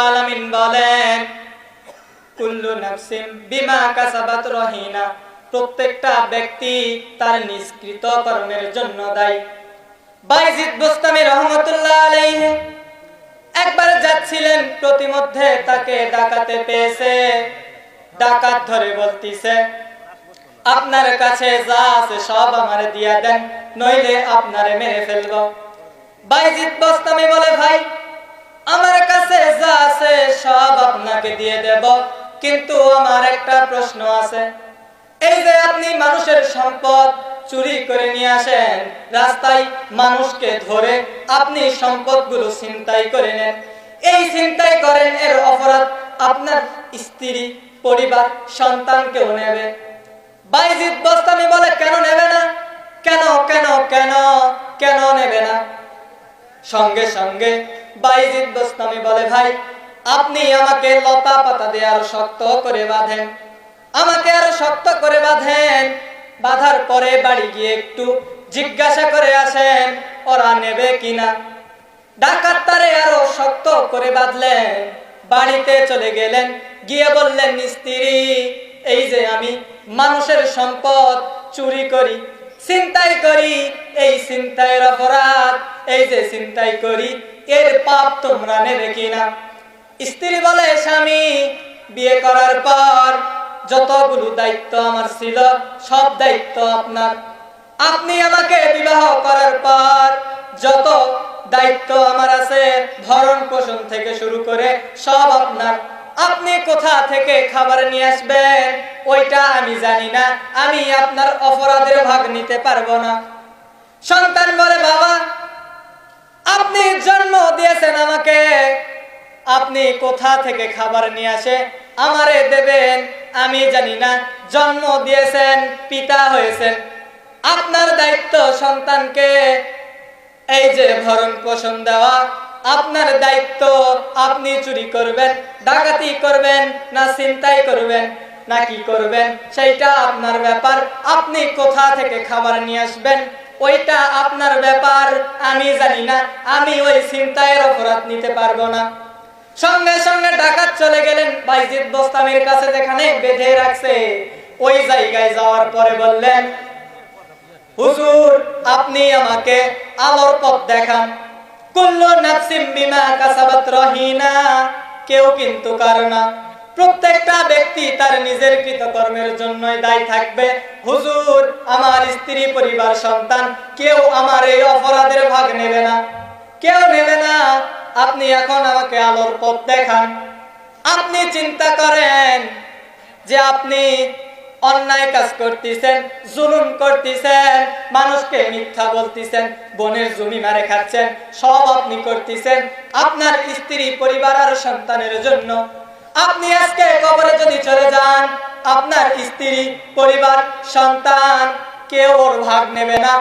আলামিন বলেন, কুল্লু নাফসিন বিমা কাসাবাত রহিনা, প্রত্যেকটা ব্যক্তি তার নিষ্কৃত কর্মের জন্য দায়ী। বাইজিদ বুস্তামি রহমাতুল্লাহ আলাইহি একবার যাচ্ছিলেন, প্রতিমধ্যে তাকে ডাকাতে পেয়েছে। ডাকাত ধরে বলতিছে, আপনার কাছে যা আছে সব আমারে দিয়া দেন, নইলে আপনারে মেরে ফেলবো। বাইজিদ বুস্তামি বলে, ভাই আমার কাছে যা আছে সব আপনাকে দিয়ে দেব, কিন্তু আমার একটা প্রশ্ন আছে। এই যে আপনি মানুষের সম্পদ চুরি করে নিয়ে আসেন, রাস্তায় মানুষকে ধরে আপনি সম্পদগুলো ছিনতাই করে নেন, এই ছিনতাই করেন, এর অপরাধ আপনার স্ত্রী, পরিবার, সন্তানকেও নেবে। বাইজিদ বুস্তামি বলে, কেন নেবে না? কেন কেন কেন কেন নেবে না? সঙ্গে সঙ্গে বাইজিদ বুস্তামি বলে, ভাই আপনি আমাকে লতা পাতা দিয়ে আরো শক্ত করে বাঁধেন, আমাকে আরো শক্ত করে বাঁধেন। বাঁধার পরে বাড়ি গিয়ে একটু জিজ্ঞাসা করে আসেন ওরা নেবে কিনা। ডাকাত তারে আরো শক্ত করে বাঁধলেন, বাড়িতে চলে গেলেন, গিয়ে বললেন, স্ত্রী এই যে আমি মানুষের সম্পদ চুরি করি, ছিনতাই করি, এই ছিনতাইয়ের অপরাধ, এই যে ছিনতাই করি এর পাপ তোমরা নেবে কিনা। স্ত্রী বলে, স্বামী বিয়ে করার পর যতগুলো দায়িত্ব আমার ছিল সব দায়িত্ব আপনার। আপনি আমাকে বিবাহ করার পর যত দায়িত্ব আমার আছে, ভরণ পোষণ থেকে শুরু করে সব আপনার। আপনি কোথা থেকে খাবার নিয়ে আসবেন ওইটা আমি জানি না, আমি আপনার অপরাধের ভাগ নিতে পারবো না। সন্তান বলে, বাবা আপনি জন্ম দিয়েছেন আমাকে, আপনি কোথা থেকে খাবার নিয়ে আসে আমারে দেবেন আমি জানি না। জন্ম দিয়েছেন, পিতা হয়েছেন, আপনার দায়িত্ব সন্তানকে এই যে ভরণ পোষণ দেওয়া, আপনার দায়িত্ব। আপনি চুরি করবেন, ডাকাতি করবেন, না ছিনতাই করবেন, না কি করবেন সেইটা আপনার ব্যাপার। আপনি কোথা থেকে খাবার নিয়ে আসবেন ওইটা আপনার ব্যাপার, আমি জানি না, আমি ওই ছিনতাইয়ের অপরাধ নিতে পারবো না। সঙ্গে সঙ্গে ডাকাত চলে গেলেন বাইজিদ বুস্তামির কাছে, যেখানে বেঁধে রাখছে ওই জায়গায় যাওয়ার পরে বললেন, হুজুর আপনি আমাকে আলোর পথ দেখান। কুল্লু নাফসিন বিমা কাসাবাত রহিনা, কেউ কিন্তু কারো না, প্রত্যেকটা ব্যক্তি তার নিজের কৃতকর্মের জন্যই দায়ী থাকবে। হুজুর আমার স্ত্রী, পরিবার, সন্তান কেউ আমার এই অপরাধের ভাগ নেবে না, কেউ নেবে না। আপনি এখন আমাকে আলোর পথ দেখান। আপনি চিন্তা করেন যে আপনি অন্যায় কাজ করতেছেন, জুলুম করতেছেন, মানুষকে মিথ্যা বলতেছেন, বনের জমি মারে খাচ্ছেন, সব আপনি করতেছেন আপনার স্ত্রী, পরিবার আর সন্তানের জন্য। আপনি আজকে কবরে যদি চলে যান, আপনার স্ত্রী, পরিবার, সন্তান কেউ ওর ভাগ নেবে না।